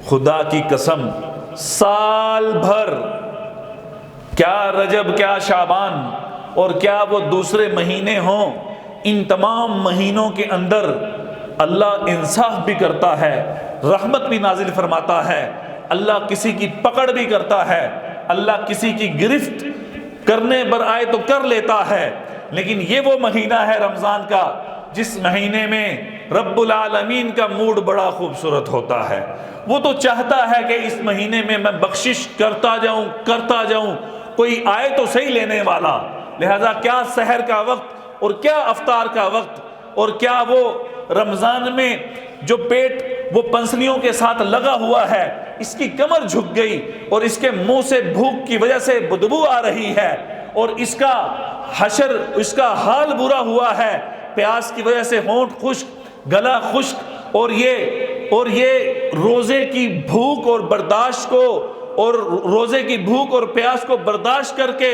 خدا کی قسم سال بھر، کیا رجب کیا شعبان اور کیا وہ دوسرے مہینے ہوں، ان تمام مہینوں کے اندر اللہ انصاف بھی کرتا ہے، رحمت بھی نازل فرماتا ہے، اللہ کسی کی پکڑ بھی کرتا ہے، اللہ کسی کی گرفت کرنے پر آئے تو کر لیتا ہے۔ لیکن یہ وہ مہینہ ہے رمضان کا جس مہینے میں رب العالمین کا موڈ بڑا خوبصورت ہوتا ہے۔ وہ تو چاہتا ہے کہ اس مہینے میں میں بخشش کرتا جاؤں، کوئی آئے تو صحیح لینے والا۔ لہذا کیا سحر کا وقت اور کیا افطار کا وقت، اور کیا وہ رمضان میں جو پیٹ وہ پنسلیوں کے ساتھ لگا ہوا ہے، اس کی کمر جھک گئی اور اس کے منہ سے بھوک کی وجہ سے بدبو آ رہی ہے، اور اس کا حال برا ہوا ہے، پیاس کی وجہ سے ہونٹ خشک، گلا خشک، اور یہ روزے کی بھوک اور برداشت کو، اور روزے کی بھوک اور پیاس کو برداشت کر کے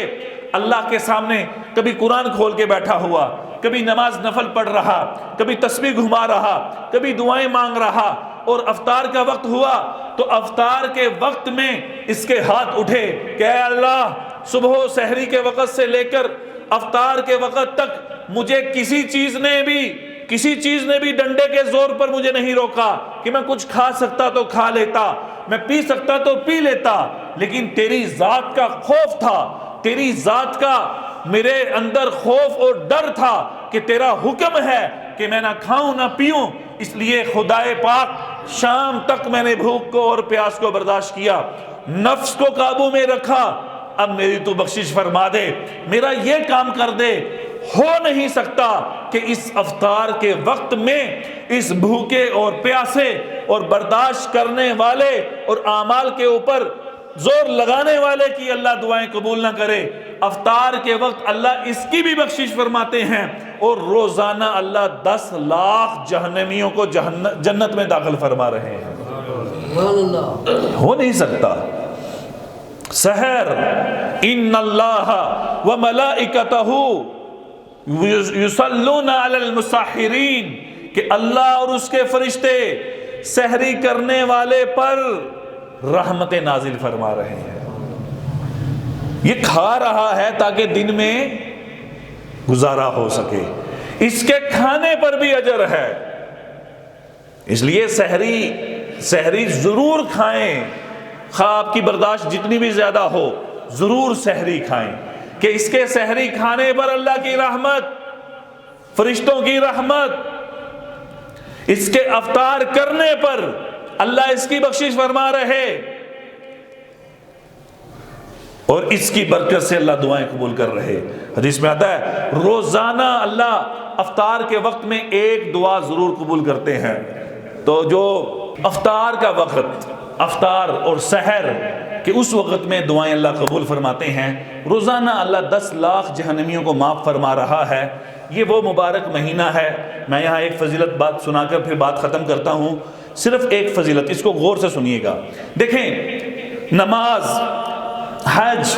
اللہ کے سامنے کبھی قرآن کھول کے بیٹھا ہوا، کبھی نماز نفل پڑھ رہا، کبھی تسبیح گھما رہا، کبھی دعائیں مانگ رہا، اور افطار کا وقت ہوا تو افطار کے وقت میں اس کے ہاتھ اٹھے کہ اے اللہ، صبح و سحری کے وقت سے لے کر افطار کے وقت تک مجھے کسی چیز نے بھی ڈنڈے کے زور پر مجھے نہیں روکا کہ میں کچھ کھا سکتا تو کھا لیتا، میں پی سکتا تو پی لیتا، لیکن تیری ذات کا خوف تھا، تیری ذات کا میرے اندر خوف اور ڈر تھا کہ تیرا حکم ہے کہ میں نہ کھاؤں نہ پیوں، اس لیے خدائے پاک شام تک میں نے بھوک کو اور پیاس کو برداشت کیا، نفس کو قابو میں رکھا، اب میری تو بخشش فرما دے، میرا یہ کام کر دے۔ ہو نہیں سکتا کہ اس افطار کے وقت میں اس بھوکے اور پیاسے اور برداشت کرنے والے اور اعمال کے اوپر زور لگانے والے کی اللہ دعائیں قبول نہ کرے۔ افطار کے وقت اللہ اس کی بھی بخشش فرماتے ہیں، اور روزانہ اللہ 10 لاکھ جہنمیوں کو جنت میں داخل فرما رہے ہیں۔ ہو نہیں سکتا۔ سحر، ان اللہ وملائکتہ یصلون علی المسحرین، کہ اللہ اور اس کے فرشتے سحری کرنے والے پر رحمتیں نازل فرما رہے ہیں۔ یہ کھا رہا ہے تاکہ دن میں گزارا ہو سکے، اس کے کھانے پر بھی اجر ہے، اس لیے سحری ضرور کھائیں، خواہ آپ کی برداشت جتنی بھی زیادہ ہو، ضرور سحری کھائیں، کہ اس کے سحری کھانے پر اللہ کی رحمت، فرشتوں کی رحمت، اس کے افطار کرنے پر اللہ اس کی بخشش فرما رہے، اور اس کی برکت سے اللہ دعائیں قبول کر رہے۔ حدیث میں آتا ہے روزانہ اللہ افطار کے وقت میں ایک دعا ضرور قبول کرتے ہیں۔ تو جو افطار کا وقت، افطار اور سحر کہ اس وقت میں دعائیں اللہ قبول فرماتے ہیں، روزانہ اللہ 10 لاکھ جہنمیوں کو معاف فرما رہا ہے۔ یہ وہ مبارک مہینہ ہے۔ میں یہاں ایک فضیلت بات سنا کر پھر بات ختم کرتا ہوں، صرف ایک فضیلت، اس کو غور سے سنیے گا۔ دیکھیں، نماز، حج،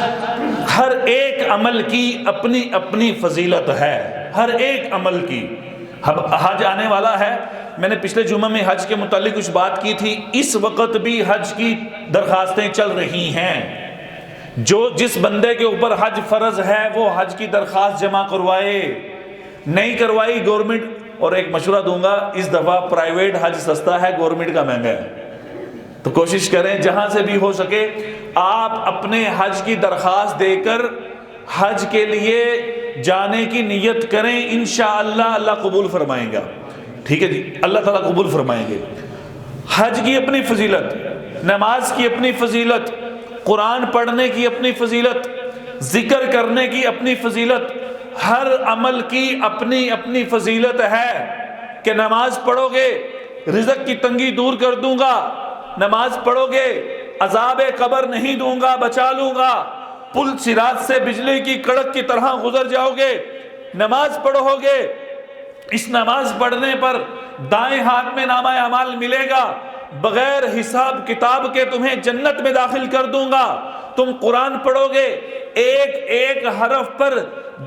ہر ایک عمل کی اپنی اپنی فضیلت ہے، ہر ایک عمل کی۔ حج آنے والا ہے، میں نے پچھلے جمعہ میں حج کے متعلق کچھ بات کی تھی، اس وقت بھی حج کی درخواستیں چل رہی ہیں۔ جس بندے کے اوپر حج فرض ہے وہ حج کی درخواست جمع کروائے، نہیں کروائی گورنمنٹ، اور ایک مشورہ دوں گا، اس دفعہ پرائیویٹ حج سستا ہے، گورنمنٹ کا مہنگا ہے، تو کوشش کریں جہاں سے بھی ہو سکے آپ اپنے حج کی درخواست دے کر حج کے لیے جانے کی نیت کریں، انشاءاللہ اللہ قبول فرمائیں گا۔ ٹھیک ہے جی، اللہ تعالیٰ قبول فرمائیں گے۔ حج کی اپنی فضیلت، نماز کی اپنی فضیلت، قرآن پڑھنے کی اپنی فضیلت، ذکر کرنے کی اپنی فضیلت، ہر عمل کی اپنی اپنی فضیلت ہے کہ نماز پڑھو گے رزق کی تنگی دور کر دوں گا، نماز پڑھو گے عذاب قبر نہیں دوں گا، بچا لوں گا، پل صراط سے بجلی کی کڑک کی طرح گزر جاؤ گے، نماز پڑھو گے، اس نماز پڑھنے پر دائیں ہاتھ میں نامہ اعمال ملے گا، بغیر حساب کتاب کے تمہیں جنت میں داخل کر دوں گا۔ تم قرآن پڑھو گے، ایک ایک حرف پر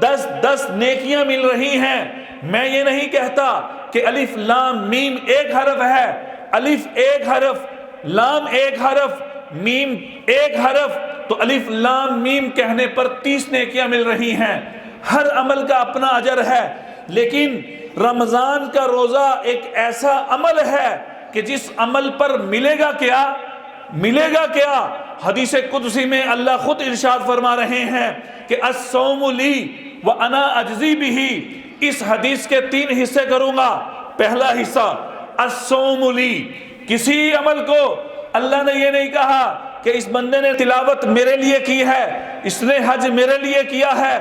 10 نیکیاں مل رہی ہیں۔ میں یہ نہیں کہتا کہ الف لام میم ایک حرف ہے، الف ایک حرف، لام ایک حرف، میم ایک حرف، تو الف لام میم کہنے پر 30 نیکیاں مل رہی ہیں۔ ہر عمل کا اپنا اجر ہے، لیکن رمضان کا روزہ ایک ایسا عمل ہے کہ جس عمل پر ملے گا کیا؟ ملے گا کیا؟ حدیث قدسی میں اللہ خود ارشاد فرما رہے ہیں کہ الصوم لی وانا اجزی بہ۔ اس حدیث کے 3 حصے کروں گا۔ پہلا حصہ الصوم لی، کسی عمل کو اللہ نے یہ نہیں کہا کہ اس بندے نے تلاوت میرے لیے کی ہے، اس نے حج میرے لیے کیا ہے،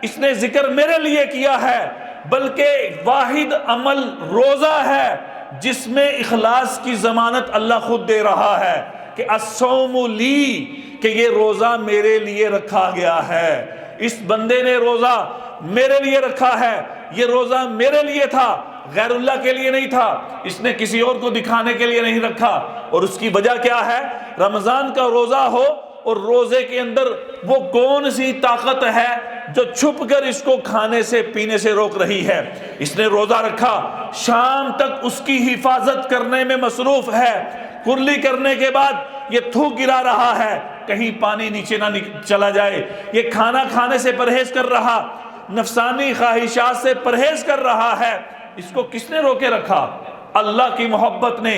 اس نے ذکر میرے لیے کیا ہے، بلکہ واحد عمل روزہ ہے جس میں اخلاص کی ضمانت اللہ خود دے رہا ہے کہ الصوم لی، کہ یہ روزہ میرے لیے رکھا گیا ہے۔ اس بندے نے روزہ میرے لیے رکھا ہے، یہ روزہ میرے لیے تھا، غیر اللہ کے لیے نہیں تھا، اس نے کسی اور کو دکھانے کے لیے نہیں رکھا۔ اور اس کی وجہ کیا ہے؟ رمضان کا روزہ ہو اور روزے کے اندر وہ کون سی طاقت ہے جو چھپ کر اس کو کھانے سے پینے سے روک رہی ہے؟ اس نے روزہ رکھا، شام تک اس کی حفاظت کرنے میں مصروف ہے، کرلی کرنے کے بعد یہ تھوک گرا رہا ہے کہیں پانی نیچے نہ چلا جائے، یہ کھانا کھانے سے پرہیز کر رہا، نفسانی خواہشات سے پرہیز کر رہا ہے۔ اس کو کس نے روکے رکھا؟ اللہ کی محبت نے،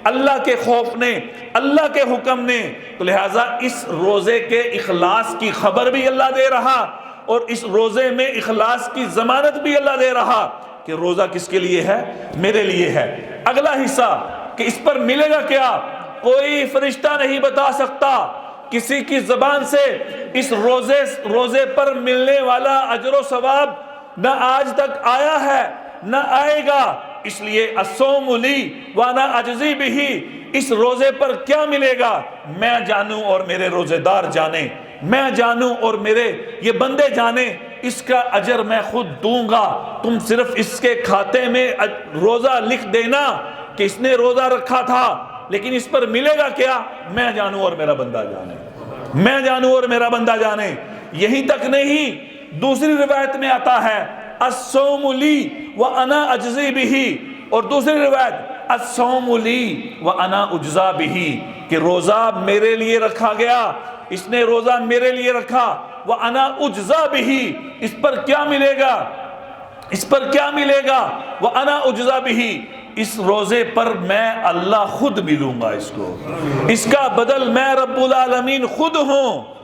اللہ کے خوف نے، اللہ کے حکم نے۔ تو لہٰذا اس روزے کے اخلاص کی خبر بھی اللہ دے رہا، اور اس روزے میں اخلاص کی ضمانت بھی اللہ دے رہا کہ روزہ کس کے لیے ہے؟ میرے لیے ہے۔ اگلا حصہ کہ اس پر ملے گا کیا؟ کوئی فرشتہ نہیں بتا سکتا، کسی کی زبان سے اس روزے پر ملنے والا اجر و ثواب نہ آج تک آیا ہے نہ آئے گا۔ اس لیے الصوم لی وانا اجزی بہ، اس روزے پر کیا ملے گا میں جانوں اور میرے روزے دار جانیں، میں جانوں اور میرے یہ بندے جانیں، اس کا اجر میں خود دوں گا۔ تم صرف اس کے کھاتے میں روزہ لکھ دینا کہ اس نے روزہ رکھا تھا، لیکن اس پر ملے گا کیا؟ میں جانوں اور میرا بندہ جانے، میں جانوں اور میرا بندہ جانے۔ یہی تک نہیں، دوسری روایت میں آتا ہے الصوم لی وانا اجزی بہ، اور دوسری روایت الصوم لی وانا اجزا بہ، کہ روزہ میرے لیے رکھا گیا، اس نے روزہ میرے لیے رکھا، وانا اجزا بہ، اس پر کیا ملے گا؟ اس پر کیا ملے گا؟ وانا اجزا بہ، اس روزے پر میں اللہ خود ملوں گا، اس کو، اس کا بدل میں رب العالمین خود ہوں۔